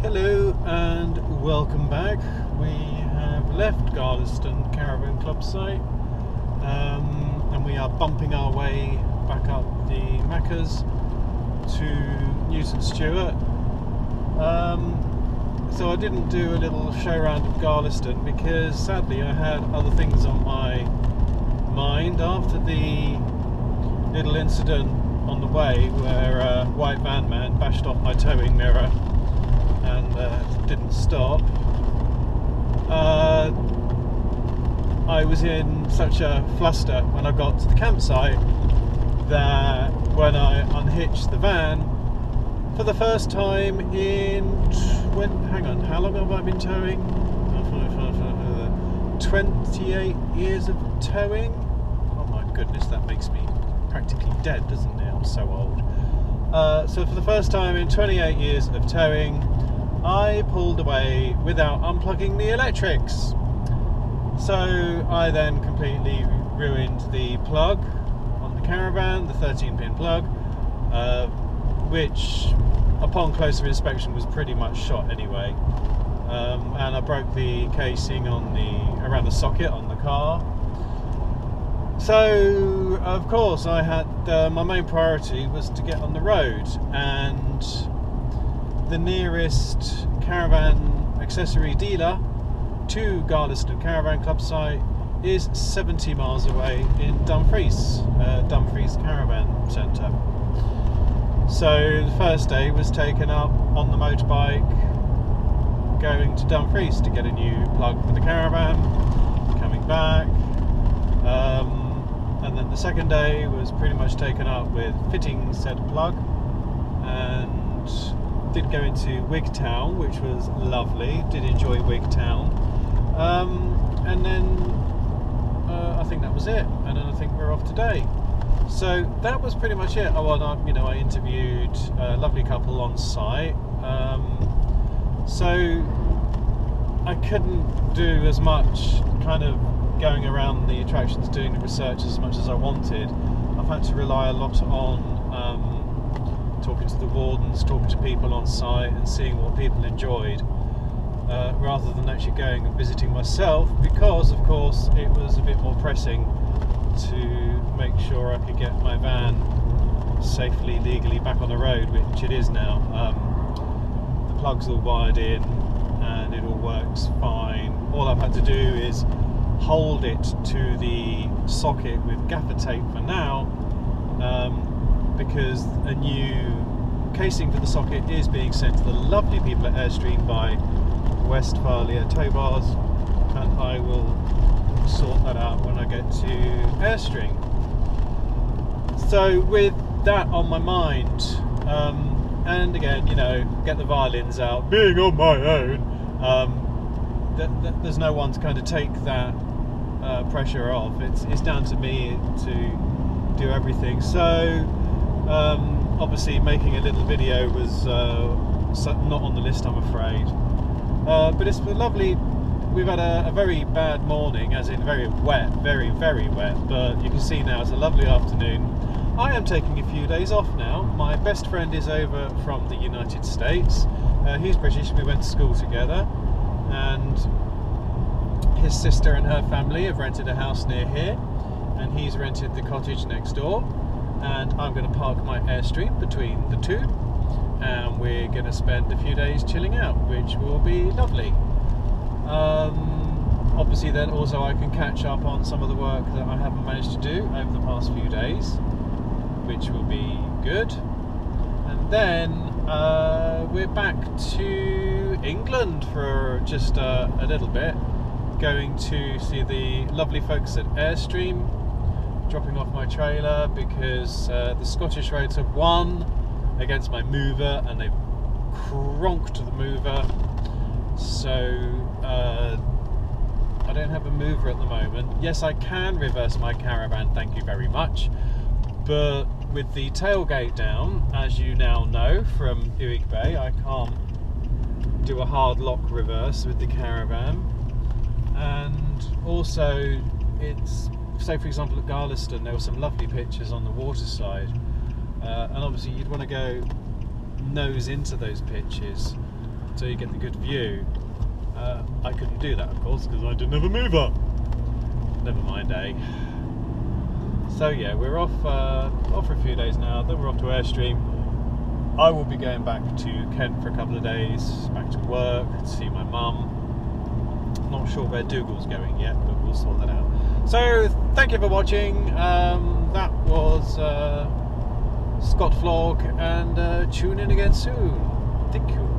Hello and welcome back. We have left Garlieston Caravan Club site and we are bumping our way back up the Maccas to Newton Stewart. So I didn't do a little show round of Garlieston because sadly I had other things on my mind after the little incident on the way where a white van man bashed off my towing mirror and didn't stop. I was in such a fluster when I got to the campsite that when I unhitched the van for the first time in hang on, how long have I been towing? 28 years of towing. Oh my goodness, that makes me practically dead, doesn't it? I'm so old. So for the first time in 28 years of towing, I pulled away without unplugging the electrics. So I then completely ruined the plug on the caravan, the 13-pin plug, which upon closer inspection was pretty much shot anyway. And I broke the casing on around the socket on the car. So of course I had my main priority was to get on the road, and the nearest caravan accessory dealer to Garlieston Caravan Club site is 70 miles away in Dumfries Caravan Centre. So the first day was taken up on the motorbike going to Dumfries to get a new plug for the caravan, coming back, and then the second day was pretty much taken up with fitting said plug, and did go into Wigtown, which was lovely, did enjoy Wigtown, and then I think that was it, and then I think we're off today. So that was pretty much it. I interviewed a lovely couple on site, so I couldn't do as much kind of going around the attractions doing the research as much as I wanted. I've had to rely a lot on talking to the wardens, talking to people on site and seeing what people enjoyed, rather than actually going and visiting myself, because of course it was a bit more pressing to make sure I could get my van safely, legally back on the road, which it is now. The plug's all wired in and it all works fine. All I've had to do is hold it to the socket with gaffer tape for now, because a new casing for the socket is being sent to the lovely people at Airstream by Westphalia Tow Bars, and I will sort that out when I get to Airstream. So with that on my mind, and again, get the violins out, being on my own, there's no one to kind of take that pressure off. It's down to me to do everything. So obviously making a little video was not on the list, I'm afraid, but it's lovely. We've had a very bad morning, as in very wet, very wet, but you can see now it's a lovely afternoon. I am taking a few days off now. My best friend is over from the United States. He's British, we went to school together, and his sister and her family have rented a house near here, and he's rented the cottage next door, and I'm going to park my Airstream between the two, and we're going to spend a few days chilling out, which will be lovely. Obviously then also I can catch up on some of the work that I haven't managed to do over the past few days, which will be good. And then we're back to England for just a little bit, going to see the lovely folks at Airstream, dropping off my trailer because the Scottish roads have won against my mover and they've cronked the mover. So I don't have a mover at the moment. Yes, I can reverse my caravan, thank you very much, but with the tailgate down, as you now know from Uig Bay, I can't do a hard lock reverse with the caravan. And also it's, say for example at Garlieston, there were some lovely pictures on the waterside, and obviously you'd want to go nose into those pitches so you get the good view. I couldn't do that, of course, because I didn't have a mover. Never mind, eh? So yeah, we're off for a few days now. Then we're off to Airstream. I will be going back to Kent for a couple of days, back to work, to see my mum. Not sure where Dougal's going yet, but we'll sort that out. So thank you for watching. That was Scott Vlog, and tune in again soon. Thank you.